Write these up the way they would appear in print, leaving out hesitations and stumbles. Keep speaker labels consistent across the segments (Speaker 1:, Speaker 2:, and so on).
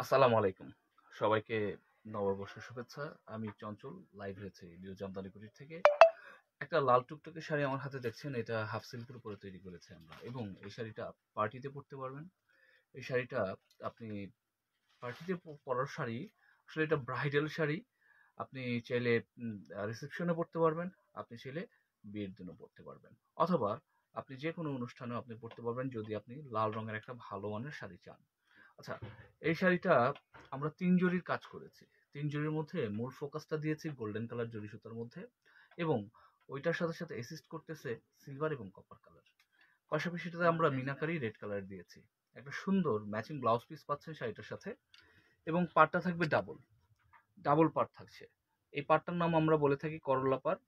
Speaker 1: আসসালামু আলাইকুম। সবাইকে নববর্ষের শুভেচ্ছা। আমি চঞ্চল লাইভ হয়েছি নিউ জামদানি কুটির থেকে। একটা লাল টুকটুকে শাড়ি আমার হাতে দেখছেন, এটা হাফ সিল্কের উপরে তৈরি করেছি আমরা এবং এই শাড়িটা পার্টিতে পরতে পারবেন। এই শাড়িটা আপনি পার্টিতে পরার শাড়ি, আসলে এটা ব্রাইডাল শাড়ি। আপনি চাইলে রিসেপশনে পরতে পারবেন, আপনি চাইলে বিয়ের দিনও পরতে পারবেন। অথবা আপনি যেকোনো অনুষ্ঠানেও আপনি পরতে পারবেন যদি আপনি লাল রঙের একটা ভালো মানের শাড়ি চান। আচ্ছা, এই শাড়িটা আমরা ৩ জরির কাজ করেছি। ৩ জরির মধ্যে মূল ফোকাসটা দিয়েছি গোল্ডেন কালার জরি সুতার মধ্যে এবং ওইটার সাথে, সাথে অ্যাসিস্ট করতেছে সিলভার এবং কপার কালার। পাশাপাশি এটাতে আমরা মিনাকারি রেড কালার দিয়েছি। একটা সুন্দর ম্যাচিং ব্লাউজ পিস পাচ্ছেন শাড়িটার সাথে এবং পাড়টা থাকবে ডাবল। ডাবল পাড় থাকছে। এই পাড়টার নাম আমরা বলে থাকি করলা পাড়।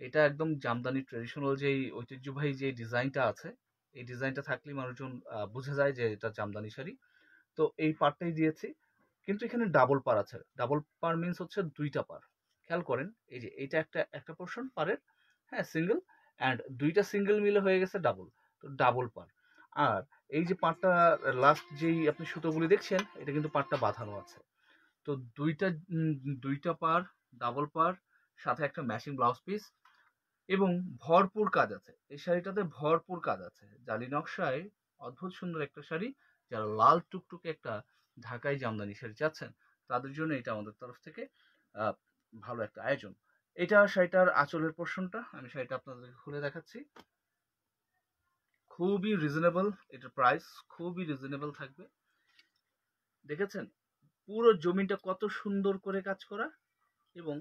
Speaker 1: এটা একদম জামদানি ট্র্যাডিশনাল যেই ঐতিহ্যবাহী যে ডিজাইনটা আছে, এই ডিজাইনটা থাকলেই মানুষজন বুঝে যায় যে এটা জামদানি শাড়ি। তো এই পাড়টাই দিয়েছি। কিন্তু এখানে ডাবল পার আছে। ডাবল পার মিন্স হচ্ছে ২ টা পার। খেয়াল করেন এই যে এইটা একটা পোরশন পাড়ের, হ্যাঁ? সিঙ্গেল অ্যান্ড ২ টা সিঙ্গেল মিলে হয়ে গেছে ডাবল। তো ডাবল পার। আর এই যে পাড়টা লাস্ট যেই আপনি সুতোগুলি দেখছেন, এটা কিন্তু পাড়টা বাঁধানো আছে। তো ২ টা ২ টা পার, ডাবল পার, সাথে একটা ম্যাচিং ব্লাউজ পিস এবং ভরপুর কাজ আছে। এই শাড়িটাতে ভরপুর কাজ আছে। জালি নকশায় অদ্ভুত সুন্দর একটা শাড়ি। যারা লাল টুকটুকে একটা ঢাকাই জামদানি শাড়ি চাচ্ছেন, তাদের জন্য এটা আমাদের তরফ থেকে আ ভালো একটা আয়োজন। এটা শাড়িটার আঁচলের পোরশনটা। আমি শাড়িটা আপনাদেরকে খুলে দেখাচ্ছি। খুবই রিজনেবল, এটার প্রাইস খুবই রিজনেবল থাকবে। দেখেছেন? পুরো জমিনটা কত সুন্দর করে কাজ করা এবং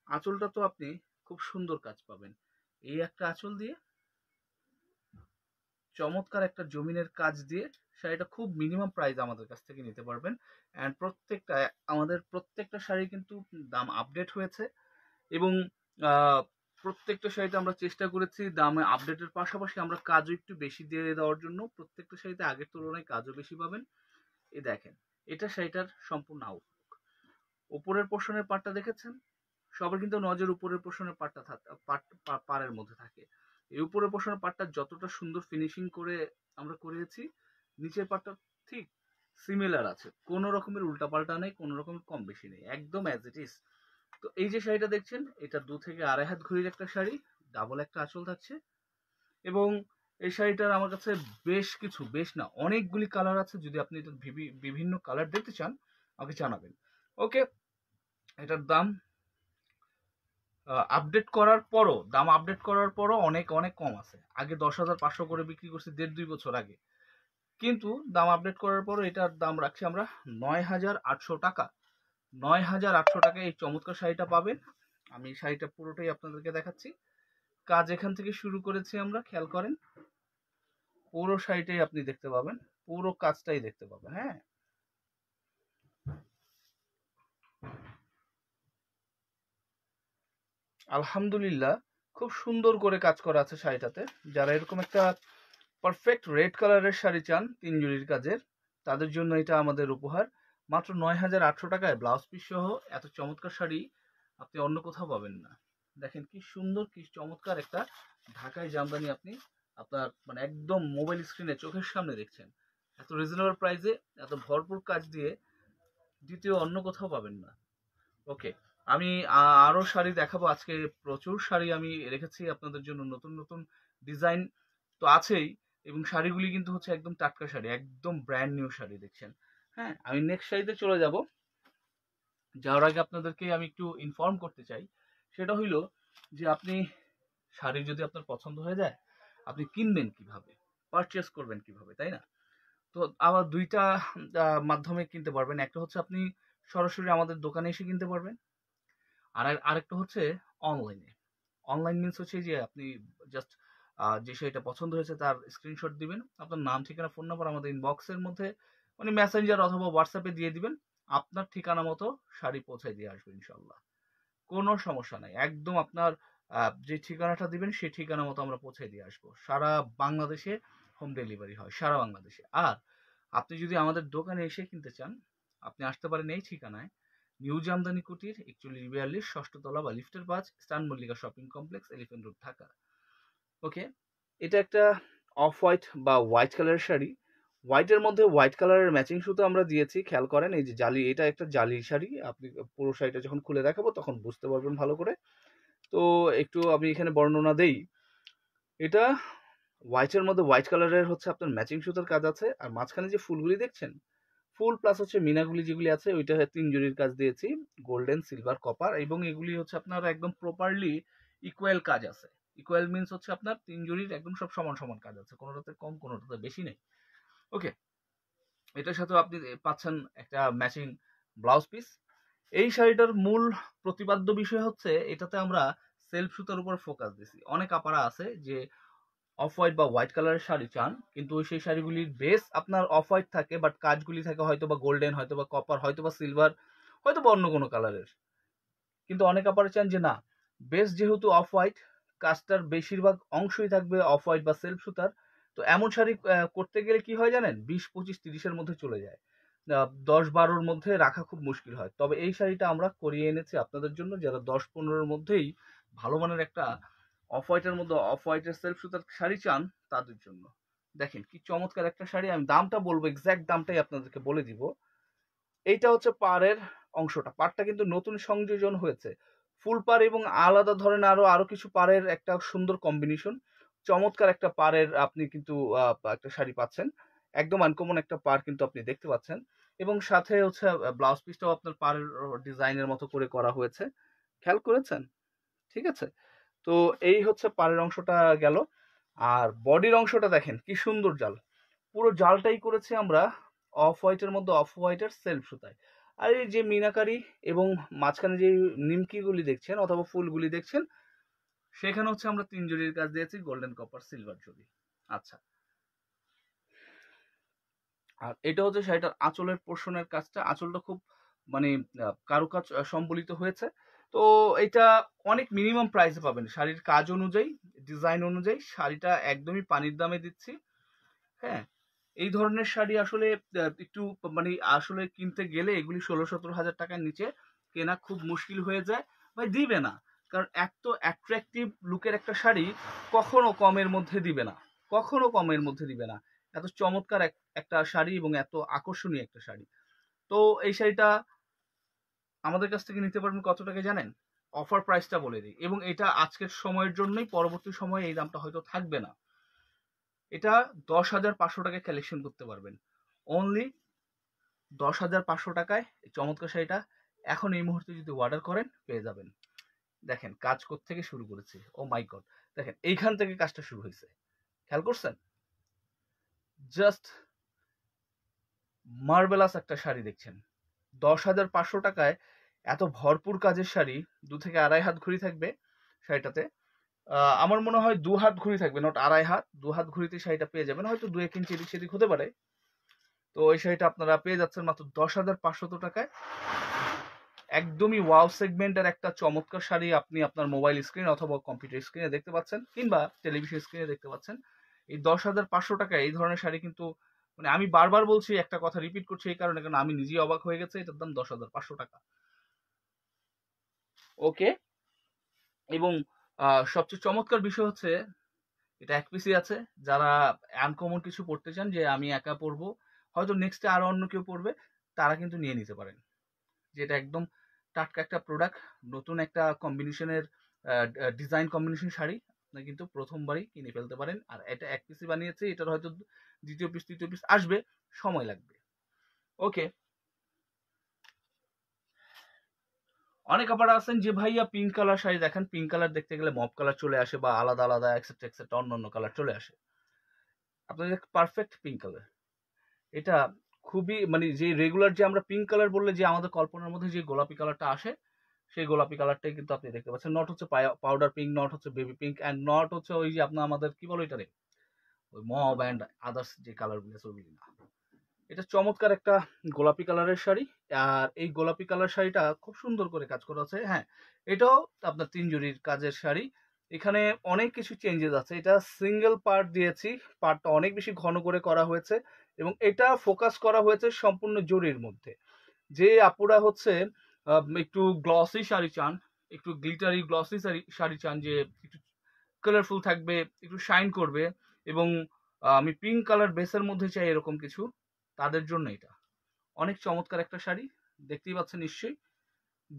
Speaker 1: আঁচলটা তো আপনি খুব সুন্দর কাজ পাবেন। এই একটা আঁচল দিয়ে চমৎকার একটা জমিনের কাজ দিয়ে শাড়িটা খুব মিনিমাম প্রাইস আমাদের কাছ থেকে নিতে পারবেন। অ্যান্ড আমাদের প্রত্যেকটা শাড়ি কিন্তু দাম আপডেট হয়েছে এবং প্রত্যেকটা শাড়িতে আমরা চেষ্টা করেছি দামে আপডেটের পাশাপাশি আমরা কাজও একটু বেশি দিয়ে দেওয়ার জন্য। প্রত্যেকটা শাড়িতে আগের তুলনায় কাজও বেশি পাবেন। এই দেখেন, এটা শাড়িটার সম্পূর্ণ আউটলুক। উপরের পোর্শনের পার্টটা দেখেছেন? সবার কিন্তু নজর উপরের পোর্শনের পাড়ের মধ্যে থাকে। এই উপরের পোর্শনের পার্টটা যতটা সুন্দর ফিনিশিং করে আমরা করেছি, নিচের পার্টটা ঠিক সিমিলার আছে। কোনো রকমের উল্টাপাল্টা নেই, কোনো রকমের কম বেশি নেই। একদম অ্যাজ ইট ইজ। তো এই যে শাড়িটা দেখছেন, এটা ২ থেকে ২.৫ হাত ঘড়ির একটা শাড়ি, ডাবল একটা আঁচল থাকছে এবং এই শাড়িটার আমার কাছে বেশ না অনেকগুলি কালার আছে। যদি আপনি এটার বিভিন্ন কালার দেখতে চান, আমাকে জানাবেন। ওকে, এটার দাম দাম আপডেট করার পরও অনেক অনেক কম আছে। আগে ১০,৫০০ করে বিক্রি করছি ১.৫-২ বছর আগে। কিন্তু দাম আপডেট করার পরও এটার দাম রাখছি আমরা ৯,৮০০ টাকা। ৯,৮০০ টাকায় এই চমৎকার শাড়িটা পাবেন। আমি শাড়িটা পুরোটাই আপনাদেরকে দেখাচ্ছি। কাজ এখান থেকে শুরু করেছি আমরা, খেয়াল করেন। পুরো শাড়িটাই আপনি দেখতে পাবেন। পুরো কাজটাই দেখতে পাবেন, হ্যাঁ? আলহামদুলিল্লাহ, খুব সুন্দর করে কাজ করা আছে শাড়িটাতে। যারা এরকম একটা পারফেক্ট রেড কালারের শাড়ি চান ৩ জরির কাজের, তাদের জন্য এটা আমাদের উপহার। মাত্র ৯,৮০০ টাকায় ব্লাউজ পিস সহ এত চমৎকার শাড়ি আপনি অন্য কোথাও পাবেন না। দেখেন কি সুন্দর, কি চমৎকার একটা ঢাকাই জামদানি আপনি আপনার মানে একদম মোবাইল স্ক্রিনে চোখের সামনে দেখছেন। এত রিজনেবল প্রাইসে এত ভরপুর কাজ দিয়ে দ্বিতীয় অন্য কোথাও পাবেন না। ওকে, আমি আরো শাড়ি দেখাবো আজকে। প্রচুর শাড়ি আমি রেখেছি আপনাদের জন্য, নতুন নতুন ডিজাইন তো আছেই এবং শাড়িগুলি কিন্তু হচ্ছে একদম টাটকা শাড়ি, একদম ব্র্যান্ড নিউ শাড়ি দেখছেন। হ্যাঁ, আমি নেক্সট শাড়িতে চলে যাব। যাওয়ার আগে আপনাদেরকে আমি একটু ইনফর্ম করতে চাই, সেটা হইলো যে আপনি শাড়ি যদি আপনার পছন্দ হয়ে যায়, আপনি কিনবেন কিভাবে, পারচেস করবেন কিভাবে, তাই না? তো আবার ২ টা মাধ্যমে কিনতে পারবেন। একটা হচ্ছে আপনি সরাসরি আমাদের দোকানে এসে কিনতে পারবেন। আরেকটা হচ্ছে অনলাইনে। অনলাইন মিন্স হচ্ছে যে আপনি জাস্ট যে শাড়িটা পছন্দ হয়েছে তার স্ক্রিনশট দিবেন। আপনার নাম, ঠিকানা, ফোন নাম্বার আমাদের ইনবক্সের মধ্যে মানে মেসেঞ্জার অথবা হোয়াটসঅ্যাপে দিয়ে দিবেন। আপনার ঠিকানা মতো শাড়ি পৌঁছায় দিয়ে আসবে ইনশাআল্লাহ। কোনো সমস্যা নাই। একদম আপনার যে ঠিকানাটা দিবেন সেই ঠিকানা মতো আমরা পৌঁছায় দিয়ে আসবো। সারা বাংলাদেশে হোম ডেলিভারি হয়, সারা বাংলাদেশে। আর আপনি যদি আমাদের দোকানে এসে কিনতে চান, আপনি আসতে পারেন এই ঠিকানায়। নিউ জামদানি কুটির ৪১৪২ ষষ্ঠ তলা বা লিফটের ৫, Eastern Mallika shopping complex, Elephant Road, Dhaka. Okay, এটা একটা অফ হোয়াইট বা হোয়াইট কালারের শাড়ি। হোয়াইটের মধ্যে হোয়াইট কালারের ম্যাচিং সুতো আমরা দিয়েছি, খেয়াল করেন এই যে জালি, এটা একটা জালি শাড়ি, আপনি পুরো শাড়িটা যখন খুলে দেখাবো তখন বুঝতে পারবেন ভালো করে। তো একটু আমি এখানে বর্ণনা দেই, এটা হোয়াইটের মধ্যে হোয়াইট কালারের হচ্ছে আপনার ম্যাচিং সুতোর কাজ আছে, আর মাঝখানে যে ফুলগুলি দেখছেন, ফুল প্লাস হচ্ছে মিনাগুলি যেগুলি আছে ওইটা 3 জরির কাজ দিয়েছি, গোল্ডেন, সিলভার, কপার, এবং এগুলি হচ্ছে আপনার একদম প্রপারলি ইকুয়াল কাজ আছে। ইকুয়াল মিন্স হচ্ছে আপনার 3 জরির একদম সব সমান সমান কাজ আছে, কোনোটাতে কম কোনোটাতে বেশি নেই। ওকে, এটার সাথেও আপনি পাচ্ছেন একটা ম্যাচিং ব্লাউজ পিস। এই শাড়িটার মূল প্রতিপাদ্য বিষয় হচ্ছে এটাতে আমরা সেলফ সুতার উপর ফোকাস দিছি। অনেক আপারা আছে যে অফ হোয়াইট বা হোয়াইট কালারের শাড়ি চান, কিন্তু সেই শাড়িগুলির বেস আপনার অফ হোয়াইট থাকে, বাট কাজগুলি থাকে হয়তো বা গোল্ডেন, হয়তো বা কপার, হয়তো বা সিলভার, হয়তো বা অন্য কোনো কালারের। কিন্তু অনেক আপারা চান যে না, বেস যেহেতু অফ হোয়াইট, কাজটার বেশিরভাগ অংশই থাকবে অফ হোয়াইট বা সেলফ সুতার। তো এমন শাড়ি করতে গেলে কি হয় জানেন, 20, 25, 30-এর মধ্যে চলে যায়, 10-12-র মধ্যে রাখা খুব মুশকিল হয়। তবে এই শাড়িটা আমরা করিয়ে এনেছি আপনাদের জন্য, যারা 10-15-এর মধ্যেই ভালো মানের একটা অফ হোয়াইটের মধ্যে অফ হোয়াইটের সেলফ সুতার শাড়ি চান তাদের জন্য। দেখেন কি চমৎকার একটা শাড়ি, আমি দামটা বলবো, এক্সাক্ট দামটাই আপনাদেরকে বলে দিব। এইটা হচ্ছে পাড়ের অংশটা, পাড়টা কিন্তু নতুন সংযোজন হয়েছে, ফুল পাড় এবং আলাদা ধরনের আরো কিছু পাড়ের একটা সুন্দর কম্বিনেশন, চমৎকার একটা পাড়ের আপনি কিন্তু একটা শাড়ি পাচ্ছেন, একদম আনকমন একটা পাড় কিন্তু আপনি দেখতে পাচ্ছেন। এবং সাথে হচ্ছে ব্লাউজ পিসটাও আপনার পাড়ের ডিজাইনের মতো করে করা হয়েছে, খেয়াল করেছেন? ঠিক আছে, তো এই হচ্ছে পাড়ের অংশটা গেল। আর বডির অংশটা দেখেন কি সুন্দর জাল, পুরো জালটাই করেছি আমরা অফ হোয়াইটের মধ্যে অফ হোয়াইটের সেলফ সুতায়। আর এই যে মিনাকারি এবং মাঝখানে যে নিমকিগুলি দেখছেন অথবা ফুলগুলি দেখছেন, সেখানে হচ্ছে আমরা 3 জরির কাজ দিয়েছি, গোল্ডেন, কপার, সিলভার জরি। আচ্ছা, আর এটা হচ্ছে শাড়িটার আঁচলের পোর্শনের কাজটা, আঁচলটা খুব মানে কারুকাজ সম্বলিত হয়েছে। তো এটা অনেক মিনিমাম প্রাইসে পাবেন, শাড়ির কাজ অনুযায়ী, ডিজাইন অনুযায়ী শাড়িটা একদমই পানির দামে দিচ্ছি। হ্যাঁ, এই ধরনের শাড়ি আসলে একটু মানে আসলে কিনতে গেলে এগুলি 16-17 হাজার টাকার নিচে কেনা খুব মুশকিল হয়ে যায়, ভাই দিবে না। কারণ এত অ্যাট্রাকটিভ লুকের একটা শাড়ি কখনো কমের মধ্যে দিবে না, কখনো কমের মধ্যে দিবে না। এত চমৎকার একটা শাড়ি এবং এত আকর্ষণীয় একটা শাড়ি। তো এই শাড়িটা আমাদের কাছ থেকে নিতে পারবেন কত টাকা জানেন? অফার প্রাইসটা বলে দিই, এবং এটা আজকের সময়ের জন্যই, পরবর্তী সময়ে এই দামটা হয়তো থাকবে না। এটা 10,500 টাকায় কালেকশন করতে পারবেন, অনলি 10,500 টাকায় এই চমৎকার শাড়িটা এখন এই মুহূর্তে যদি অর্ডার করেন পেয়ে যাবেন। দেখেন কাজ থেকে শুরু করেছি, ও মাই গড, দেখেন এইখান থেকে কাজটা শুরু হয়েছে, খেয়াল করছেন? জাস্ট মার্বেলাস একটা শাড়ি দেখছেন, 10,500 টাকায় এত ভরপুর কাজের শাড়ি। 2 থেকে আড়াই হাত ঘড়ি থাকবে শাড়িটাতে, আমার মনে হয় 2 হাত ঘড়ি থাকবে, নট আড়াই হাত, 2 হাত ঘড়িতে শাড়িটা পেয়ে যাবেন, হয়তো 2-1 ইঞ্চি এদিক সেদিক হতে পারে। তো এই শাড়িটা আপনারা পেয়ে যাচ্ছেন মাত্র 10,500 টাকায়, একদমই ওয়াও সেগমেন্টের একটা চমৎকার শাড়ি আপনি আপনার মোবাইল স্ক্রিন অথবা কম্পিউটার স্ক্রিনে দেখতে পাচ্ছেন, কিংবা টেলিভিশন স্ক্রিনে দেখতে পাচ্ছেন। এই 10,500 টাকায় এই ধরনের শাড়ি কিন্তু, মানে আমি বারবার বলছি একটা কথা, রিপিট করছি এই কারণে কারণ আমি নিজেই অবাক হয়ে গেছে, এটার দাম 10,500 টাকা। ওকে, এবং সবচেয়ে চমৎকার বিষয় হচ্ছে এটা এক পিসি আছে, যারা আনকমন কিছু পড়তে চান যে আমি একা পরবো, হয়তো নেক্সটে আরো অন্য কেউ পড়বে, তারা কিন্তু নিয়ে নিতে পারেন। যেটা একদম টাটকা একটা প্রোডাক্ট, নতুন একটা কম্বিনেশনের ডিজাইন কম্বিনেশন শাড়ি আপনি কিন্তু প্রথমবারই কিনে ফেলতে পারেন। আর এটা এক পিসি বানিয়েছে, এটার হয়তো দ্বিতীয় পিস তৃতীয় পিস আসবে, সময় লাগবে। ওকে, অনেক আবার আছেন যে ভাইয়া পিঙ্ক কালার শাড়ি দেখেন, পিঙ্ক কালার দেখতে গেলে মপ কালার চলে আসে বা আলাদা আলাদা এক্সেট্রা এক্সেট্রা অন্য অন্য কালার চলে আসে, আপনাদের পারফেক্ট পিঙ্ক কালার। এটা খুবই মানে যে রেগুলার যে আমরা পিঙ্ক কালার বললে যে আমাদের কল্পনার মধ্যে যে গোলাপি কালারটা আসে, সেই গোলাপি কালারটাই কিন্তু আপনি দেখতে পাচ্ছেন, নট হচ্ছে পাউডার পিঙ্ক, নট হচ্ছে বেবি পিঙ্ক, অ্যান্ড নট হচ্ছে ওই যে আপনার আমাদের কি বলো এটারে, ওই মব অ্যান্ড আদার্স যে কালারগুলো আছে ওইগুলি না। এটা চমৎকার একটা গোলাপি কালারের শাড়ি, আর এই গোলাপি কালার শাড়িটা খুব সুন্দর করে কাজ করা আছে। হ্যাঁ, এটাও আপনার 3 জরির কাজের শাড়ি, এখানে অনেক কিছু চেঞ্জেস আছে। এটা সিঙ্গেল পার্ট দিয়েছি, পার্টটা অনেক বেশি ঘন করে করা হয়েছে, এবং এটা ফোকাস করা হয়েছে সম্পূর্ণ জরির মধ্যে। যে আপুরা হচ্ছে একটু গ্লসি শাড়ি চান, একটু গ্লিটারি গ্লসি শাড়ি চান, যে একটু কালারফুল থাকবে, একটু শাইন করবে, এবং আমি পিঙ্ক কালার বেসের মধ্যে চাই এরকম কিছু, তাদের জন্য এটা অনেক চমৎকার একটা শাড়ি। দেখতেই পাচ্ছেন নিশ্চয়ই,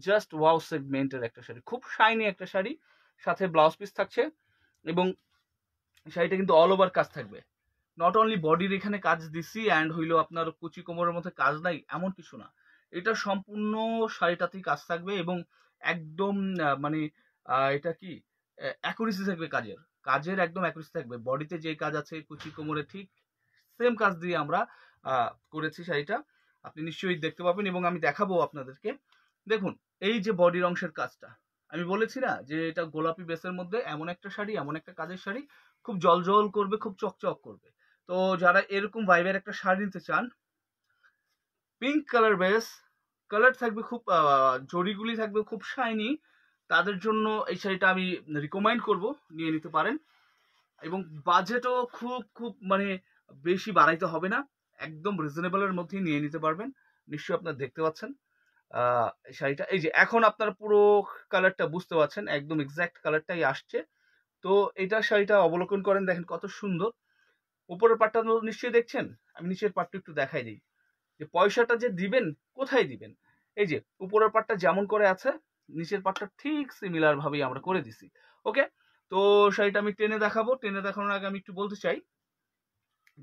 Speaker 1: জাস্ট ওয়াও সেগমেন্টের একটা শাড়ি, খুব শাইনি একটা শাড়ি, সাথে ব্লাউজ পিস থাকছে এবং শাড়িটা কিন্তু অল ওভার কাজ থাকবে। নট অনলি বডির এখানে কাজ দিছি অ্যান্ড হইলো আপনার কুচি কোমরের মধ্যে কাজ নাই এমন কিছু না, এটা সম্পূর্ণ শাড়িটাতেই কাজ থাকবে এবং একদম মানে এটা কি অ্যাকুরেসি থাকবে, কাজের কাজের একদম অ্যাকুরেসি থাকবে। বডিতে যে কাজ আছে কুচি কোমরে ঠিক সেম কাজ দিয়ে আমরা করেছি শাড়িটা, আপনি নিশ্চয়ই দেখতে পাবেন এবং আমি দেখাবো আপনাদেরকে। দেখুন এই যে বডির অংশের কাজটা, আমি বলেছি না যে এটা গোলাপি বেসের মধ্যে এমন একটা শাড়ি, এমন একটা কাজের শাড়ি, খুব জলজল করবে, খুব চকচক করবে। তো যারা এরকম ভাইবের একটা শাড়ি নিতে চান, পিঙ্ক কালার বেস, কালার থাকবে খুব জরিগুলি থাকবে খুব শাইনি, তাদের জন্য এই শাড়িটা আমি রিকমেন্ড করব, নিয়ে নিতে পারেন। এবং বাজেটও খুব খুব মানে বেশি বাড়াইতে হবে না, একদম রিজনেবলের মধ্যেই নিয়ে নিতে পারবেন। নিশ্চয়ই আপনারা দেখতে পাচ্ছেন এই শাড়িটা, এই যে এখন আপনারা পুরো কালারটা বুঝতে পারছেন, একদম এক্সাক্ট কালারটাই আসছে। তো এটা শাড়িটা অবলোকন করেন, দেখেন কত সুন্দর। উপরের পাটটা নিশ্চয়ই দেখছেন, আমি নিচের পাটটা একটু দেখাই দিই যে পয়সাটা যে দিবেন কোথায় দিবেন। এই যে উপরের পাটটা যেমন করে আছে, নিচের পাটটা ঠিক সিমিলার ভাবেই আমরা করে দিছি। ওকে, তো শাড়িটা আমি টেনে দেখাবো। টেনে দেখানোর আগে আমি একটু বলতে চাই,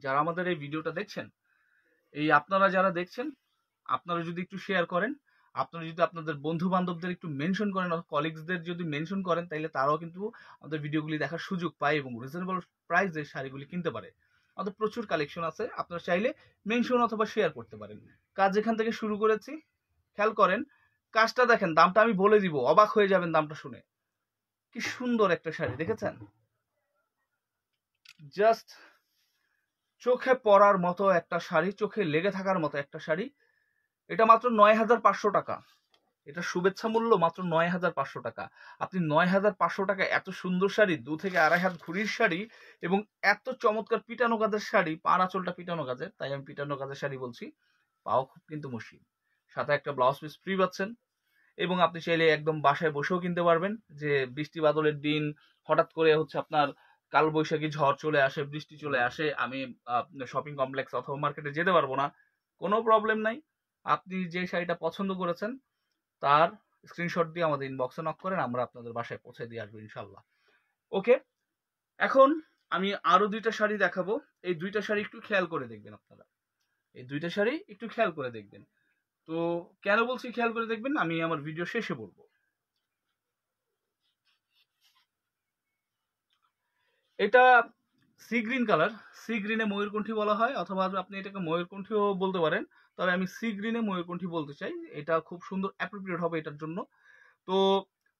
Speaker 1: যারা আমাদের এই ভিডিওটা দেখছেন, এই আপনারা যারা দেখছেন, আপনারা যদি একটু শেয়ার করেন, আপনারা যদি আপনাদের বন্ধু বান্ধবদের একটু মেনশন করেন, কলিগসদের যদি মেনশন করেন, তাহলে তারাও কিন্তু আমাদের ভিডিওগুলি দেখার সুযোগ পায় এবং রিজনেবল প্রাইসে শাড়িগুলি কিনতে পারে। আমাদের প্রচুর কালেকশন আছে, আপনারা চাইলে মেনশন অথবা শেয়ার করতে পারেন। কাজ যেখান থেকে শুরু করেছি, খেয়াল করেন কাজটা দেখেন, দামটা আমি বলে দিব, অবাক হয়ে যাবেন দামটা শুনে। কি সুন্দর একটা শাড়ি দেখেছেন, জাস্ট চোখে পড়ার মতো একটা শাড়ি, চোখে লেগে থাকার মতো একটা শাড়ি। এটা মাত্র ৯,৫০০ টাকা, এটা শুভেচ্ছা মূল্য মাত্র ৯,৫০০ টাকা। আপনি ৯,৫০০ টাকা এত সুন্দর শাড়ি, ২ থেকে ২.৫ হাত ঘুড়ির শাড়ি এবং এত চমৎকার পিটানো কাজের শাড়ি, পার আঁচলটা পিটানো কাজের, তাই আমি পিটানো কাজের শাড়ি বলছি, পাও খুব কিন্তু মুশকিল। সাথে একটা ব্লাউজ পিস ফ্রি পাচ্ছেন এবং আপনি চাইলে একদম বাসায় বসেও কিনতে পারবেন, যে বৃষ্টি বাদলের দিন হঠাৎ করে হচ্ছে আপনার কালবৈশাখী ঝড় চলে আসে, বৃষ্টি চলে আসে, আমি শপিং কমপ্লেক্স অথবা মার্কেটে যেতে পারবো না, কোনো প্রবলেম নাই। আপনি যে শাড়িটা পছন্দ করেছেন তার স্ক্রিনশট দিয়ে আমাদের ইনবক্সে নক করেন, আমরা আপনাদের বাসায় পৌঁছে দিয়ে আসবো ইনশাল্লাহ। ওকে, এখন আমি আরো 2টা শাড়ি দেখাবো, এই 2টা শাড়ি একটু খেয়াল করে দেখবেন আপনারা, এই 2টা শাড়ি একটু খেয়াল করে দেখবেন। তো কেন বলছি খেয়াল করে দেখবেন, আমি আমার ভিডিও শেষে বলবো। এটা সি গ্রিন কালার, সি গ্রিনে ময়ূরকণ্ঠী বলা হয়, অথবা আপনি এটাকে ময়ূরকণ্ঠীও বলতে পারেন, তবে আমি সি গ্রিনে ময়ূরকণ্ঠী বলতে চাই, এটা খুব সুন্দর অ্যাপ্রোপ্রিয়েট হবে এটার জন্য। তো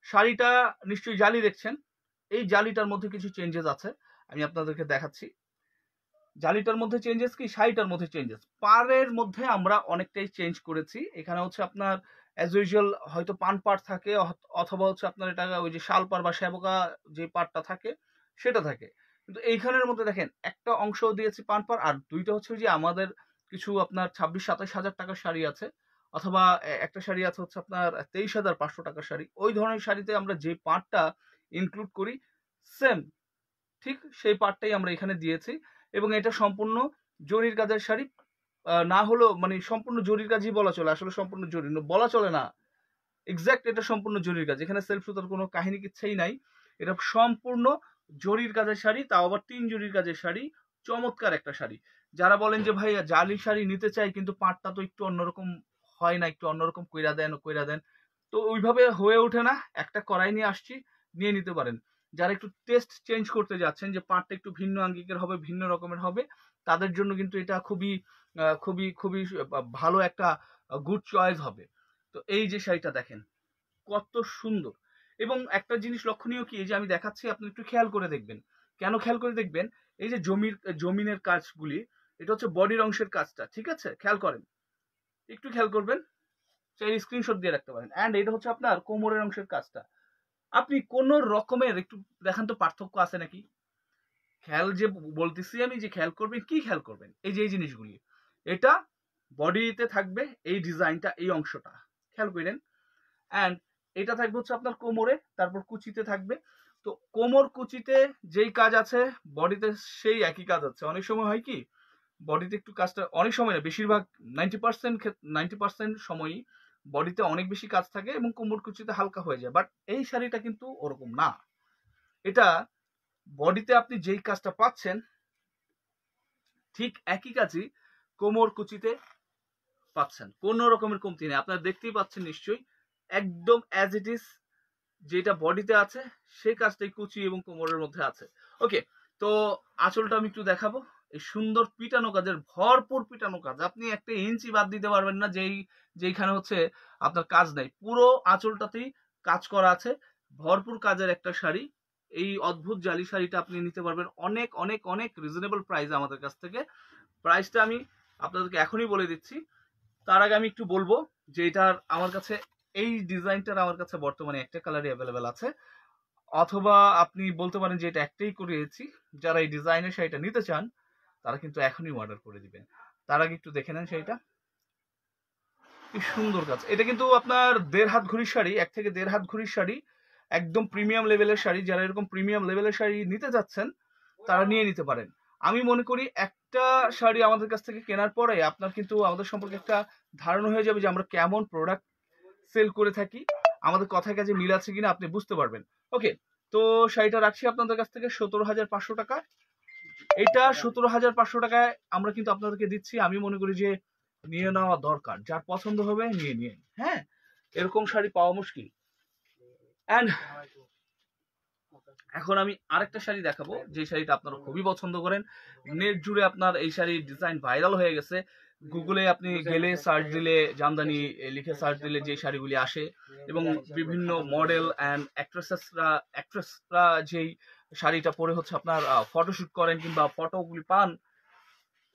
Speaker 1: শাড়িটা নিশ্চয়ই জালি দেখছেন, এই জালিটার মধ্যে কিছু চেঞ্জেস আছে, আমি আপনাদেরকে দেখাচ্ছি। জালিটার মধ্যে চেঞ্জেস কি, শাড়িটার মধ্যে চেঞ্জেস, পাড়ের মধ্যে আমরা অনেকটাই চেঞ্জ করেছি। এখানে হচ্ছে আপনার অ্যাজ ইউজুয়াল হয়তো পান পাড় থাকে, অথবা হচ্ছে আপনার এটা ওই যে শাল পাড় বা শ্যাবকা যে পাড়টা থাকে সেটা থাকে, কিন্তু এইখানের মধ্যে দেখেন একটা অংশ দিয়েছি পান পাড়, আর 2টা হচ্ছে যে আমাদের কিছু আপনার 26-27 হাজার টাকার শাড়ি আছে, অথবা একটা শাড়ি আছে হচ্ছে আপনার 23,500 টাকার শাড়ি, ওই ধরনের শাড়িতে আমরা যে পাড়টা ইনক্লুড করি সেম ঠিক সেই পার্টটাই আমরা এখানে দিয়েছি। এবং এটা সম্পূর্ণ জরির কাজের শাড়ি, না হলেও মানে সম্পূর্ণ জরির কাজই বলা চলে, আসলে সম্পূর্ণ জরি বলা চলে না, এক্সাক্ট এটা সম্পূর্ণ জরির কাজ, এখানে সেলফ সুতার কোনো কাহিনী কিচ্ছাই নাই, এটা সম্পূর্ণ জরির কাজের শাড়ি, তাও আবার 3 জরির কাজের শাড়ি, চমৎকার একটা শাড়ি। যারা বলেন যে ভাই জালি শাড়ি নিতে চাই কিন্তু পাটটা তো একটু অন্যরকম হয় না, একটু অন্যরকম কইরা দেন, তো ওইভাবে হয়ে ওঠে না, একটা করাই নিয়ে আসছি, নিয়ে নিতে পারেন। যারা একটু টেস্ট চেঞ্জ করতে যাচ্ছেন, যে পাটটা একটু ভিন্ন আঙ্গিকের হবে, ভিন্ন রকমের হবে, তাদের জন্য কিন্তু এটা খুবই খুবই খুবই ভালো একটা গুড চয়েস হবে। তো এই যে শাড়িটা দেখেন কত সুন্দর, এবং একটা জিনিস লক্ষণীয় কি, এই যে আমি দেখাচ্ছি আপনি একটু খেয়াল করে দেখবেন। কেন খেয়াল করে দেখবেন, এই যে জমিনের কাজগুলি, এটা হচ্ছে বডির অংশের কাজটা, ঠিক আছে, খেয়াল করেন, একটু খেয়াল করবেন, চাইলে স্ক্রিনশট দিয়ে রাখতে পারেন। অ্যান্ড এটা হচ্ছে আপনার কোমরের অংশের কাজটা, আপনি কোন রকমের একটু দেখান তো পার্থক্য আছে নাকি, খেয়াল যে বলতেছি আমি যে খেয়াল করবেন, কি খেয়াল করবেন, এই যে এই জিনিসগুলি, এটা বডিতে থাকবে এই ডিজাইনটা, এই অংশটা খেয়াল করেন, অ্যান্ড এটা থাকবে হচ্ছে আপনার কোমরে, তারপর কুচিতে থাকবে, তো কোমর কুচিতে যেই কাজ আছে বডিতে সেই একই কাজ আছে। অনেক সময় হয় কি বডিতে একটু কাজটা, অনেক সময় না, বেশিরভাগ 90% সময়ই বডিতে অনেক বেশি কাজ থাকে এবং কোমর কুচিতে হালকা হয়ে যায়। বাট এই শাড়িটা কিন্তু ওরকম না। এটা বডিতে আপনি যেই কাজটা পাচ্ছেন ঠিক একই কাজই কোমর কুচিতে পাচ্ছেন, কোনো রকমের কমতি নেই। আপনারা দেখতেই পাচ্ছেন নিশ্চয়ই, একদম অ্যাজ ইট ইজ যেটা বডিতে আছে সেই কাজটাই কুচি এবং কোমরের মধ্যে আছে। ওকে, তো আঁচলটা আমি একটু দেখাবো। এই সুন্দর পিটানো কাজের, ভরপুর পিটানো কাজ, আপনি একটা ইঞ্চি বাদ দিতে পারবেন না যেইখানে হচ্ছে আপনার কাজ নাই। পুরো আঁচলটাতেই কাজ করা আছে, ভরপুর কাজের একটা শাড়ি। এই অদ্ভুত জালি শাড়িটা আপনি নিতে পারবেন অনেক অনেক অনেক রিজনেবল প্রাইসে আমাদের কাছ থেকে। প্রাইসটা আমি আপনাদেরকে এখনই বলে দিচ্ছি। তার আগে আমি একটু বলবো যে এটার আমার কাছে এই ডিজাইনটার আমার কাছে বর্তমানে একটা কালারই অ্যাভেলেবেল আছে, অথবা আপনি বলতে পারেন যে এটা একটাই করিয়েছি। যারা এই ডিজাইনের শাড়িটা নিতে চান তারা কিন্তু এখনই অর্ডার করে দিবেন। তার আগে একটু দেখে নেন শাড়িটা, কি সুন্দর কাজ। এটা কিন্তু আপনার 1.5 হাত ঘড়ির শাড়ি, 1 থেকে 1.5 হাত ঘড়ির শাড়ি, একদম প্রিমিয়াম লেভেলের শাড়ি। যারা এরকম প্রিমিয়াম লেভেলের শাড়ি নিতে যাচ্ছেন তারা নিয়ে নিতে পারেন। আমি মনে করি একটা শাড়ি আমাদের কাছ থেকে কেনার পরে আপনার কিন্তু আমাদের সম্পর্কে একটা ধারণা হয়ে যাবে যে আমরা কেমন প্রোডাক্ট সেল করে থাকি, আমাদের কথায় কাজে মিল আছে কিনা আপনি বুঝতে পারবেন। ওকে, তো শাড়িটা রাখছি আপনাদের কাছ থেকে 17,500 টাকা। এটা 17,500 টাকায় আমরা কিন্তু আপনাদেরকে দিচ্ছি। আমি মনে করি যে নিয়ে নেওয়া দরকার, যার পছন্দ হবে নিয়ে নিন। হ্যাঁ, এরকম শাড়ি পাওয়া মুশকিল। অ্যান্ড এখন আমি আরেকটা শাড়ি দেখাবো, যে শাড়িটা আপনারা খুবই পছন্দ করেন। নেট জুড়ে আপনার এই শাড়ির ডিজাইন ভাইরাল হয়ে গেছে। গুগলে আপনি গেলে সার্চ দিলে, জামদানি লিখে সার্চ দিলে যে শাড়িগুলি আসে, এবং বিভিন্ন মডেল অ্যান্ড অ্যাক্ট্রেসরা যেই শাড়িটা পরে হচ্ছে আপনার ফটোশুট করেন কিংবা ফটোগুলি পান,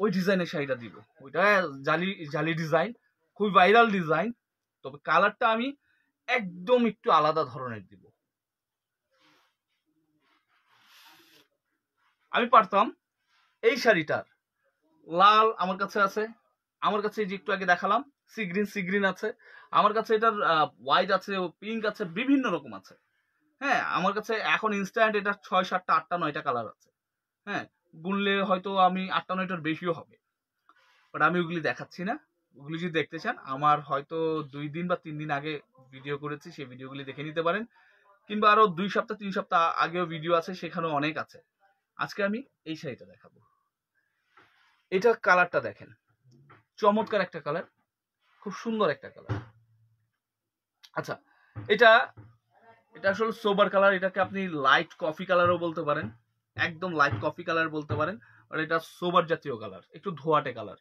Speaker 1: ওই ডিজাইনের শাড়িটা দিব। ওইটা জালি জালি ডিজাইন, খুবই ভাইরাল ডিজাইন। তবে কালারটা আমি একদম একটু আলাদা ধরনের দিব। আমি পারতাম এই শাড়িটার লাল আমার কাছে আছে, আমার কাছে যে একটু আগে দেখালাম সি গ্রিন আছে, আমার কাছে এটার হোয়াইট আছে, পিঙ্ক আছে, বিভিন্ন রকম আছে। হ্যাঁ, আমার কাছে এখন ইনস্ট্যান্ট এটা 6, 7, 8, 9টা কালার আছে। হ্যাঁ, গুনলে হয়তো আমি 8, 9টার বেশিও হবে, বাট আমি ওগুলি দেখাচ্ছি না। ওগুলি যদি দেখতে চান আমার হয়তো 2 দিন বা 3 দিন আগে ভিডিও করেছি, সেই ভিডিওগুলি দেখে নিতে পারেন, কিংবা আরো 2 সপ্তাহ 3 সপ্তাহ আগেও ভিডিও আছে, সেখানেও অনেক আছে। আজকে আমি এই শাড়িটা দেখাবো। এটা কালারটা দেখেন, চমৎকার একটা কালার, খুব সুন্দর একটা কালার। আচ্ছা, এটা এটা আসলে সোবার কালার, এটাকে আপনি লাইট কফি কালারও বলতে পারেন, একদম লাইট কফি কালার বলতে পারেন। আর এটা সোবার জাতীয় কালার, একটু ধোয়াটে কালার,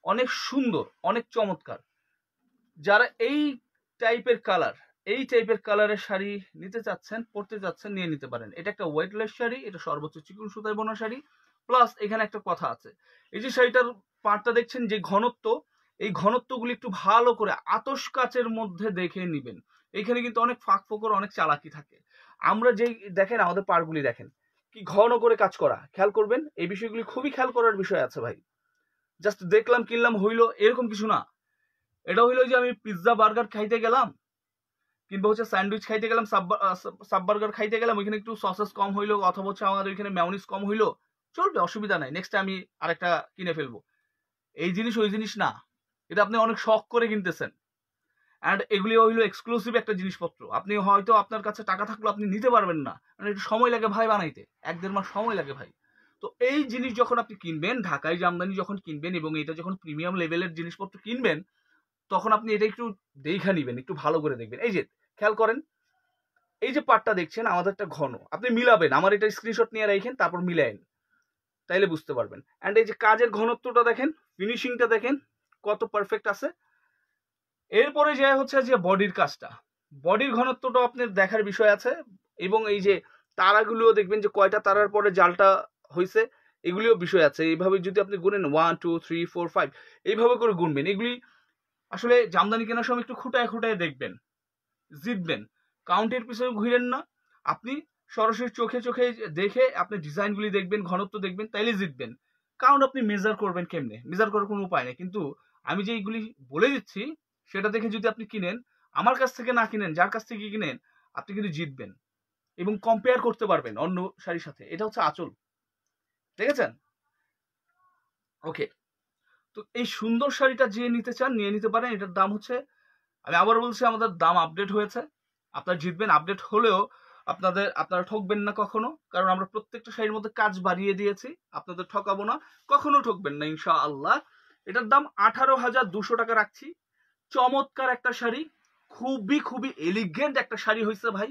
Speaker 1: অনেক সুন্দর, অনেক চমৎকার। যারা এই টাইপের কালারের শাড়ি নিতে চাচ্ছেন, পরতে চাচ্ছেন, নিয়ে নিতে পারেন। এটা একটা ওয়েটলেস শাড়ি, এটা সর্বোচ্চ চিকন সুতায় বোনা শাড়ি। প্লাস এখানে একটা কথা আছে, এই যে শাড়িটার পাড়টা দেখছেন যে ঘনত্ব, এই ঘনত্বগুলি একটু ভালো করে আতশ কাচের মধ্যে দেখে নিবেন। এখানে কিন্তু অনেক ফাঁক ফোকর, অনেক চালাকি থাকে। আমরা যেই দেখেন আমাদের পাড়গুলি দেখেন কি ঘন করে কাজ করা, খেয়াল করবেন। এই বিষয়গুলি খুবই খেয়াল করার বিষয় আছে ভাই। জাস্ট দেখলাম কিনলাম হইলো এরকম কিছু না। এটা হইলো যে আমি পিৎজা বার্গার খাইতে গেলাম, কিংবা হচ্ছে স্যান্ডউইচ খাইতে গেলাম, সাব বার্গার খাইতে গেলাম, ওইখানে একটু সসেস কম হইলো, অথবা হচ্ছে আমাদের ওইখানে ম্যায়োনিজ কম হইলো, চলবে, অসুবিধা নাই, নেক্সট আমি আরেকটা কিনে ফেলবো। এই জিনিস ওই জিনিস না, এটা আপনি অনেক শখ করে কিনতেছেন। অ্যান্ড এগুলি হইলো এক্সক্লুসিভ একটা জিনিসপত্র। আপনি হয়তো আপনার কাছে টাকা থাকলেও আপনি নিতে পারবেন না, মানে একটু সময় লাগে ভাই বানাইতে, 1-1.5 মাস সময় লাগে ভাই। তো এই জিনিস যখন আপনি কিনবেন, ঢাকায় জামদানি যখন কিনবেন, এবং এটা যখন প্রিমিয়াম লেভেলের জিনিসপত্র কিনবেন, তখন আপনি এটা একটু দেখা নিবেন, একটু ভালো করে দেখবেন। এই যে খেয়াল করেন, এই যে পাটটা দেখছেন আমাদেরটা ঘন, আপনি মিলাবেন, আমার এটা স্ক্রিনশট নিয়ে রাখেন, তারপর মিলায়েন, তাইলে বুঝতে পারবেন। অ্যান্ড এই যে কাজের ঘনত্বটা দেখেন, ফিনিশিংটা দেখেন কত পারফেক্ট আছে। এরপরে যে হচ্ছে যে বডির কাজটা, বডির ঘনত্বটা আপনার দেখার বিষয় আছে, এবং এই যে তারাগুলোও দেখবেন যে কয়টা তারার পরে জালটা হয়েছে, এগুলিও বিষয় আছে। এইভাবে যদি আপনি গুনেন 1 2 3 4 5 এইভাবে করে গুনবেন। এগুলি আসলে জামদানি কেনার সময় একটু খুঁটায় খুঁটায় দেখবেন, জিতবেন। কাউন্টের পিছনে ঘুরেন না, আপনি সরাসরি চোখে চোখে দেখে আপনি ডিজাইনগুলি দেখবেন, ঘনত্ব দেখবেন, তাইলে জিতবেন। কারণ আপনি মেজার করবেন কেমনে, মেজার করার কোনো উপায় নেই। কিন্তু আমি যে এইগুলি বলে দিচ্ছি সেটা দেখে যদি আপনি কিনেন, আমার কাছ থেকে না কিনেন, যার কাছ থেকে কিনেন, আপনি কিন্তু জিতবেন। এবং কম্পেয়ার করতে পারবেন অন্য শাড়ির সাথে। এটা হচ্ছে আঁচল, দেখেছেন? ওকে, তো এই সুন্দর শাড়িটা যে নিতে চান নিয়ে নিতে পারেন। এটার দাম হচ্ছে, আমি আবার বলছি, আমাদের দাম আপডেট হয়েছে। আপনারা জিতবেন, আপডেট হলেও আপনারা ঠকবেন না কখনো, কারণ আমরা প্রত্যেকটা শাড়ির মধ্যে কাজ বাড়িয়ে দিয়েছি। আপনাদের ঠকাবো না, কখনো ঠকবেন না ইনশাআল্লাহ। এটার দাম 18,200 টাকা রাখছি। চমৎকার একটা শাড়ি, খুবই খুবই এলিগেন্ট একটা শাড়ি হয়েছে ভাই।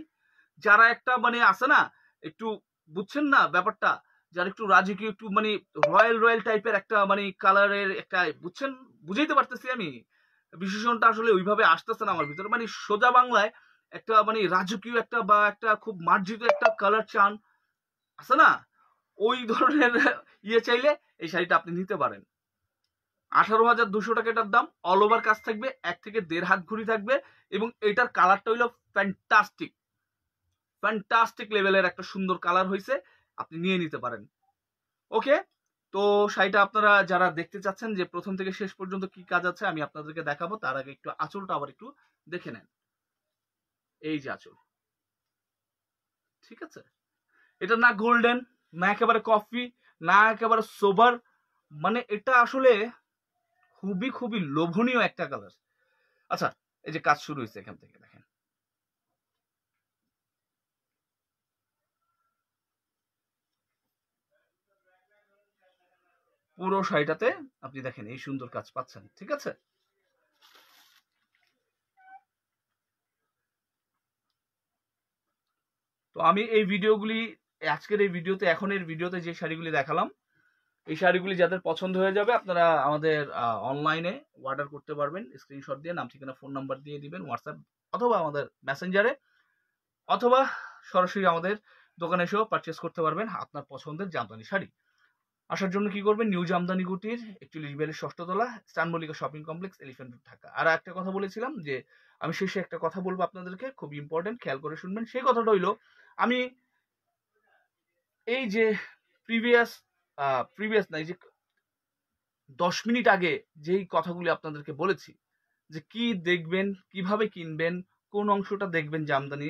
Speaker 1: যারা একটা মানে আছে না, একটু বুঝছেন না ব্যাপারটা, যারা একটু রাজকীয়, একটু মানে রয়্যাল রয়্যাল টাইপের একটা মানে কালারের একটা, বুঝছেন, বুঝাইতে পারতেছি আমি, বিশেষণটা আসলে ওইভাবে আসতেছে না আমার ভিতরে। মানে সোজা বাংলায় একটা মানে রাজকীয় একটা বা একটা খুব মার্জিত একটা কালার চান, আছে না, ওই ধরনের ইয়ে চাইলে এই শাড়িটা আপনি নিতে পারেন। 18,200 টাকা এটার দাম। অল ওভার কাজ থাকবে, 1 থেকে 1.5 হাত ঘুড়ি থাকবে, এবং এটার কালারটা হইলো ফ্যান্টাস্টিক, ফ্যান্টাস্টিক লেভেলের একটা সুন্দর কালার হয়েছে, আপনি নিয়ে নিতে পারেন। ওকে, তো শাড়িটা আপনারা যারা দেখতে চাচ্ছেন যে প্রথম থেকে শেষ পর্যন্ত কি কাজ আছে আমি আপনাদেরকে দেখাবো, তার আগে একটু আঁচলটা আবার একটু দেখে নেন। এই যে আঁচল, ঠিক আছে? এটা না গোল্ডেন, না একেবারে কফি, না একেবারে সোবার, মানে এটা আসলে খুবই খুবই লোভনীয় একটা কালার। আচ্ছা, এই যে কাজ শুরু হয়েছে এখান থেকে, দেখেন পুরো শাড়িটাতে আপনি দেখেন এই সুন্দর কাজ পাচ্ছেন, ঠিক আছে? তো আমি এই ভিডিওগুলি, আজকের এই ভিডিওতে, এখনের ভিডিওতে যে শাড়িগুলি দেখালাম, এই শাড়িগুলি যাদের পছন্দ হয়ে যাবে আপনারা আমাদের অনলাইনে অর্ডার করতে পারবেন। স্ক্রিনশট দিয়ে নাম, ঠিকানা, ফোন নাম্বার দিয়ে দিবেন হোয়াটসঅ্যাপ অথবা আমাদের মেসেঞ্জারে, অথবা সরাসরি আমাদের দোকানে এসেও পারচেস করতে পারবেন আপনার পছন্দের জামদানি শাড়ি। আসার জন্য কি করবেন, নিউ জামদানি কুটির 41 বেলের 6ষ্ঠ তলা, Eastern Mallika shopping complex, Elephant Road, Dhaka. আর একটা কথা বলেছিলাম যে আমি শেষে একটা কথা বলবো আপনাদেরকে, খুব ইম্পর্টেন্ট, খেয়াল করে শুনবেন। সেই কথাটা হইলো, আমি এই যে প্রিভিয়াস প্রিভিয়াস না, এই যে 10 মিনিট আগে যেই কথাগুলি আপনাদেরকে বলেছি, যে কি দেখবেন, কিভাবে কিনবেন, কোন অংশটা দেখবেন জামদানি,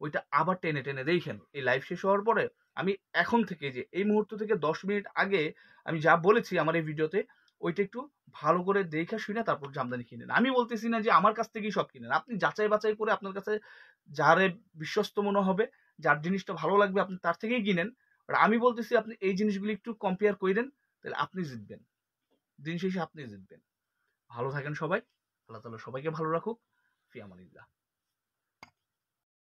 Speaker 1: ওইটা আবার টেনে টেনে দেখেন এই লাইভ শেষ হওয়ার পরে। আমি এখন থেকে, যে এই মুহূর্ত থেকে 10 মিনিট আগে আমি যা বলেছি আমার এই ভিডিওতে, ওইটা একটু ভালো করে দেখে শুনে তারপর জামদানি কিনেন। আমি বলতেছি না যে আমার কাছ থেকেই সব কিনেন, আপনি যাচাই বাছাই করে আপনার কাছে যারে বিশ্বস্ত মনে হবে, যার জিনিসটা ভালো লাগবে, আপনি তার থেকেই কিনেন। আর আমি বলতেছি আপনি এই জিনিসগুলি একটু কম্পেয়ার করেন, তাহলে আপনি জিতবেন, দিন শেষে আপনি জিতবেন। ভালো থাকেন সবাই, আল্লাহ তাআলা সবাইকে ভালো রাখুক। ফি আমানিল্লাহ।